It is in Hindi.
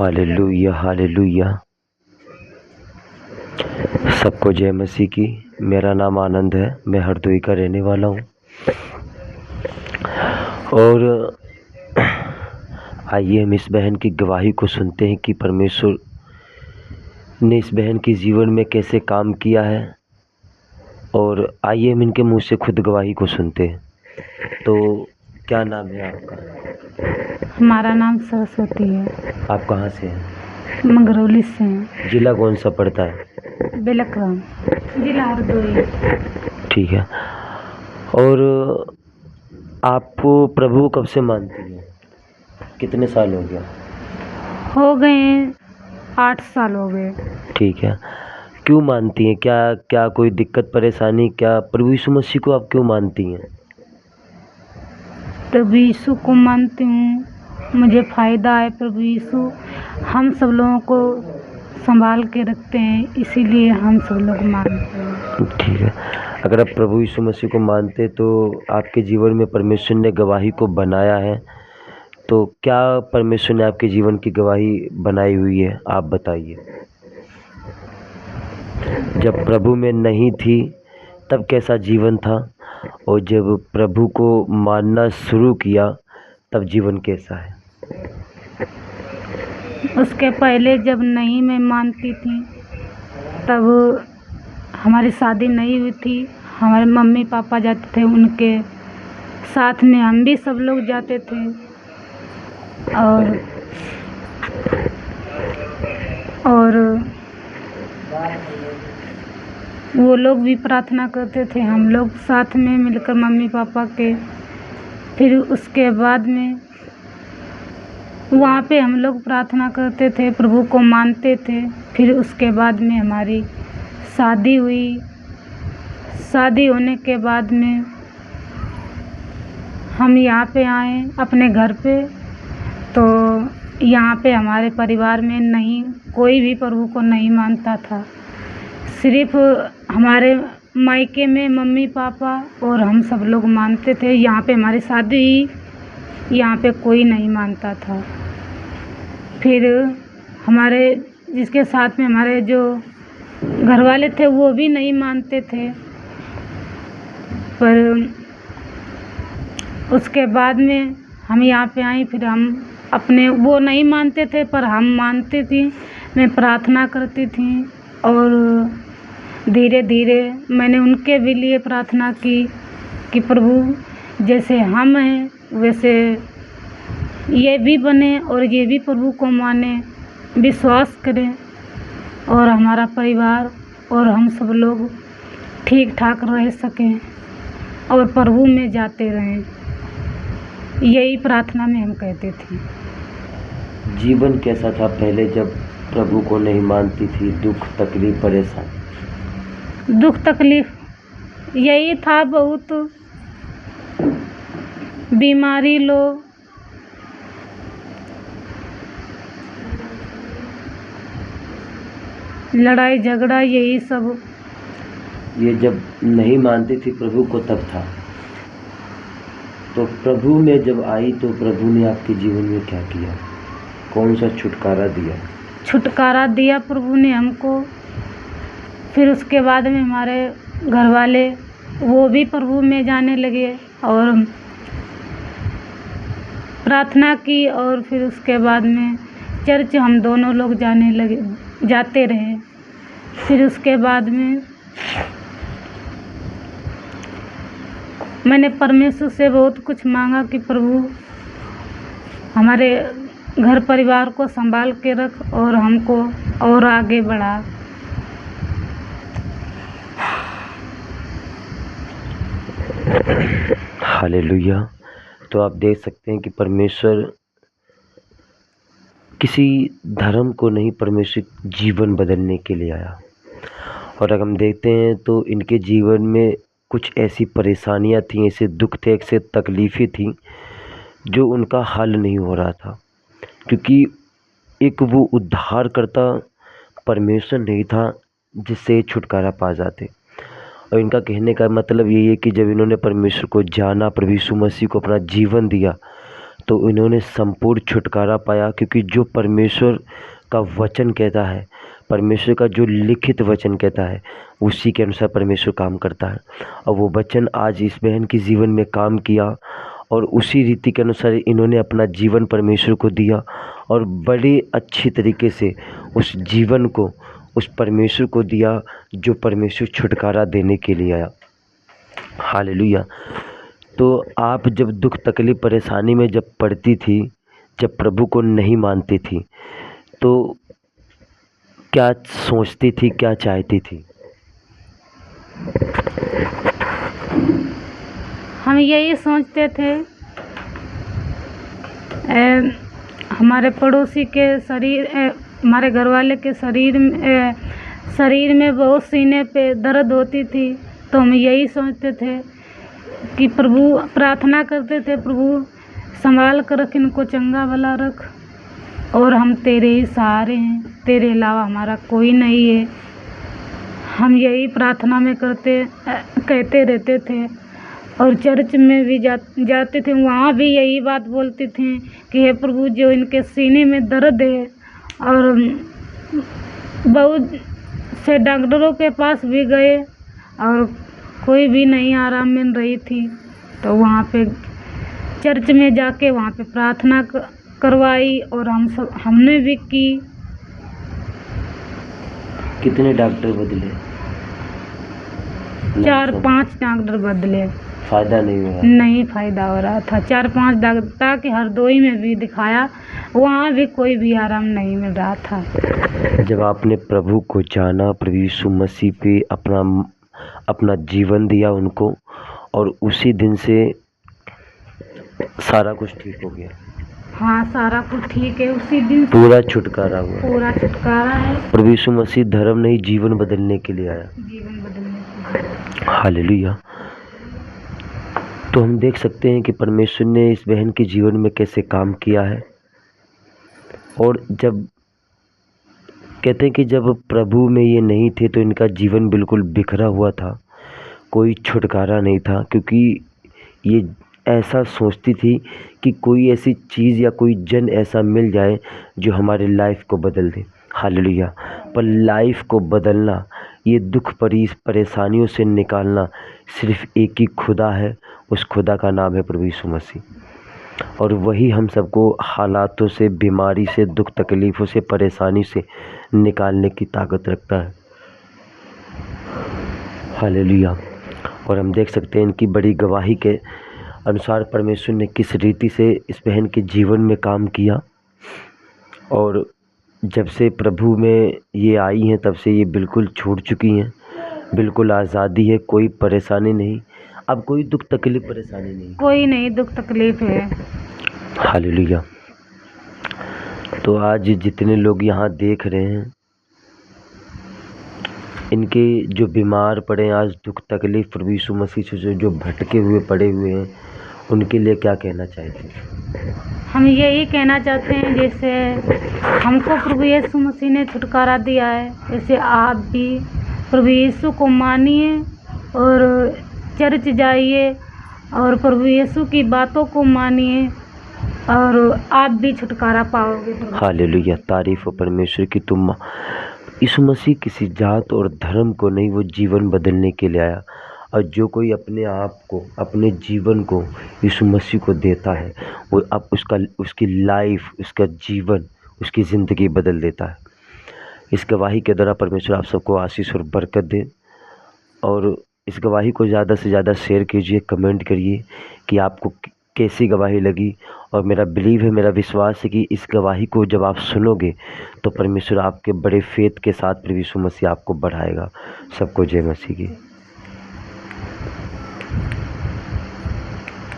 Hallelujah hallelujah. सबको जय मसीह की। मेरा नाम आनंद है, मैं हरदोई का रहने वाला हूँ। और आइए हम इस बहन की गवाही को सुनते हैं कि परमेश्वर ने इस बहन के जीवन में कैसे काम किया है। और आइए हम इनके मुंह से खुद गवाही को सुनते हैं। तो क्या नाम है आपका? हमारा नाम सरस्वती है। आप कहाँ से हैं? मंगरौली से हैं। जिला कौन सा पड़ता है? बेलकराम, जिला हरदोई। ठीक है। और आप प्रभु कब से मानती हैं? कितने साल हो गया? हो गए 8 साल हो गए। ठीक है। क्यों मानती हैं? क्या क्या कोई दिक्कत परेशानी? क्या प्रभु यीशु मसीह को आप क्यों मानती हैं? प्रभु यीशु को मानती हूँ, मुझे फ़ायदा है। प्रभु यीशु हम सब लोगों को संभाल के रखते हैं, इसीलिए हम सब लोग मानते हैं। ठीक है। अगर आप प्रभु यीशु मसीह को मानते तो आपके जीवन में परमेश्वर ने गवाही को बनाया है, तो क्या परमेश्वर ने आपके जीवन की गवाही बनाई हुई है? आप बताइए। जब प्रभु में नहीं थी तब कैसा जीवन था, और जब प्रभु को मानना शुरू किया तब जीवन कैसा है? उसके पहले जब नहीं मैं मानती थी, तब हमारी शादी नहीं हुई थी। हमारे मम्मी पापा जाते थे, उनके साथ में हम भी सब लोग जाते थे। और वो लोग भी प्रार्थना करते थे, हम लोग साथ में मिलकर मम्मी पापा के। फिर उसके बाद में वहाँ पे हम लोग प्रार्थना करते थे, प्रभु को मानते थे। फिर उसके बाद में हमारी शादी हुई। शादी होने के बाद में हम यहाँ पे आए अपने घर पे। तो यहाँ पे हमारे परिवार में नहीं, कोई भी प्रभु को नहीं मानता था। सिर्फ हमारे मायके में मम्मी पापा और हम सब लोग मानते थे। यहाँ पे हमारी शादी हुई, यहाँ पे कोई नहीं मानता था। फिर हमारे जिसके साथ में हमारे जो घर वाले थे वो भी नहीं मानते थे। पर उसके बाद में हम यहाँ पे आई, फिर हम अपने, वो नहीं मानते थे पर हम मानती थी। मैं प्रार्थना करती थी और धीरे धीरे मैंने उनके भी लिए प्रार्थना की कि प्रभु जैसे हम हैं वैसे ये भी बने और ये भी प्रभु को माने, विश्वास करें, और हमारा परिवार और हम सब लोग ठीक ठाक रह सकें और प्रभु में जाते रहें। यही प्रार्थना में हम कहते थे। जीवन कैसा था पहले जब प्रभु को नहीं मानती थी? दुख तकलीफ परेशानी? दुख तकलीफ यही था, बहुत बीमारी लोग, लड़ाई झगड़ा, यही सब। ये जब नहीं मानती थी प्रभु को तब था। तो प्रभु में जब आई तो प्रभु ने आपके जीवन में क्या किया? कौन सा छुटकारा दिया? छुटकारा दिया प्रभु ने हमको। फिर उसके बाद में हमारे घर वाले वो भी प्रभु में जाने लगे और प्रार्थना की। और फिर उसके बाद में चर्च हम दोनों लोग जाने लगे, जाते रहे। फिर उसके बाद में मैंने परमेश्वर से बहुत कुछ मांगा कि प्रभु हमारे घर परिवार को संभाल के रख और हमको और आगे बढ़ा। हालेलुया। तो आप देख सकते हैं कि परमेश्वर किसी धर्म को नहीं, परमेश्वर जीवन बदलने के लिए आया। और अगर हम देखते हैं तो इनके जीवन में कुछ ऐसी परेशानियां थीं, ऐसे दुख थे, ऐसे तकलीफ़ें थीं जो उनका हल नहीं हो रहा था, क्योंकि एक वो उद्धारकर्ता परमेश्वर नहीं था जिससे छुटकारा पा जाते। और इनका कहने का मतलब यही है कि जब इन्होंने परमेश्वर को जाना, प्रभु यीशु मसीह को अपना जीवन दिया, तो इन्होंने संपूर्ण छुटकारा पाया, क्योंकि जो परमेश्वर का वचन कहता है, परमेश्वर का जो लिखित वचन कहता है, उसी के अनुसार परमेश्वर काम करता है। और वो वचन आज इस बहन के जीवन में काम किया और उसी रीति के अनुसार इन्होंने अपना जीवन परमेश्वर को दिया और बड़े अच्छी तरीके से उस जीवन को उस परमेश्वर को दिया जो परमेश्वर छुटकारा देने के लिए आया। हालेलुया। तो आप जब दुख तकलीफ परेशानी में जब पड़ती थी, जब प्रभु को नहीं मानती थी, तो क्या सोचती थी, क्या चाहती थी? हम यही सोचते थे, हमारे पड़ोसी के शरीर, हमारे घर वाले के शरीर में बहुत सीने पे दर्द होती थी, तो हम यही सोचते थे कि प्रभु, प्रार्थना करते थे, प्रभु संभाल कर रख, इनको चंगा भला रख, और हम तेरे ही सहारे हैं, तेरे अलावा हमारा कोई नहीं है। हम यही प्रार्थना में कहते रहते थे। और चर्च में भी जाते थे, वहाँ भी यही बात बोलते थे कि हे प्रभु, जो इनके सीने में दर्द है, और बहुत से डॉक्टरों के पास भी गए और कोई भी नहीं आराम मिल रही थी, तो वहाँ पे चर्च में जाके वहाँ पे प्रार्थना करवाई और हमने भी की। कितने डॉक्टर बदले? 4-5 डॉक्टर बदले, फायदा नहीं हुआ? नहीं फायदा हो रहा था। 4-5 डॉक्टर के हरदोई में भी दिखाया, वहाँ भी कोई भी आराम नहीं मिल रहा था। जब आपने प्रभु को जाना, प्रभु यीशु मसीह पे अपना जीवन दिया उनको, और उसी दिन से सारा कुछ ठीक हो गया? हाँ, सारा कुछ ठीक है, उसी दिन पूरा छुटकारा हुआ? पूरा छुटकारा है। प्रभु यीशु मसीह धर्म नहीं, जीवन बदलने के लिए आया। जीवन बदलने के लिए। हालेलुया। तो हम देख सकते हैं कि परमेश्वर ने इस बहन के जीवन में कैसे काम किया है। और जब कहते हैं कि जब प्रभु में ये नहीं थे तो इनका जीवन बिल्कुल बिखरा हुआ था, कोई छुटकारा नहीं था, क्योंकि ये ऐसा सोचती थी कि कोई ऐसी चीज़ या कोई जन ऐसा मिल जाए जो हमारे लाइफ को बदल दे। हालेलुया। पर लाइफ को बदलना, ये दुख परेशानियों से निकालना सिर्फ एक ही खुदा है, उस खुदा का नाम है प्रभु यीशु मसीह। और वही हम सबको हालातों से, बीमारी से, दुख तकलीफ़ों से, परेशानी से निकालने की ताकत रखता है। हालेलुया। और हम देख सकते हैं इनकी बड़ी गवाही के अनुसार परमेश्वर ने किस रीति से इस बहन के जीवन में काम किया। और जब से प्रभु में ये आई हैं तब से ये बिल्कुल छूट चुकी हैं, बिल्कुल आज़ादी है, कोई परेशानी नहीं, अब कोई दुख तकलीफ परेशानी नहीं, कोई नहीं दुख तकलीफ है। हालेलुया। तो आज जितने लोग यहाँ देख रहे हैं, इनके जो बीमार पड़े हैं आज, दुख तकलीफ प्रभु यीशु मसीह से जो भटके हुए पड़े हुए हैं, उनके लिए क्या कहना चाहते हैं? हम यही कहना चाहते हैं, जैसे हमको प्रभु यीशु मसीह ने छुटकारा दिया है, जैसे आप भी प्रभु यीशु को मानिए और चर्च जाइए और प्रभु यीशु की बातों को मानिए और आप भी छुटकारा पाओगे। हालेलुया। तारीफ हो परमेश्वर की। तुम यीशु मसीह किसी जात और धर्म को नहीं, वो जीवन बदलने के लिए आया। और जो कोई अपने आप को, अपने जीवन को यीशु मसीह को देता है, वो अब उसकी लाइफ, उसका जीवन, उसकी ज़िंदगी बदल देता है। इस गवाही के द्वारा परमेश्वर आप सबको आशीष और बरकत दे। और इस गवाही को ज़्यादा से ज़्यादा शेयर कीजिए, कमेंट करिए कि आपको कैसी गवाही लगी। और मेरा बिलीव है, मेरा विश्वास है कि इस गवाही को जब आप सुनोगे तो परमेश्वर आपके बड़े फेथ के साथ प्रभु यीशु मसीह आपको बढ़ाएगा। सबको जय मसीह की।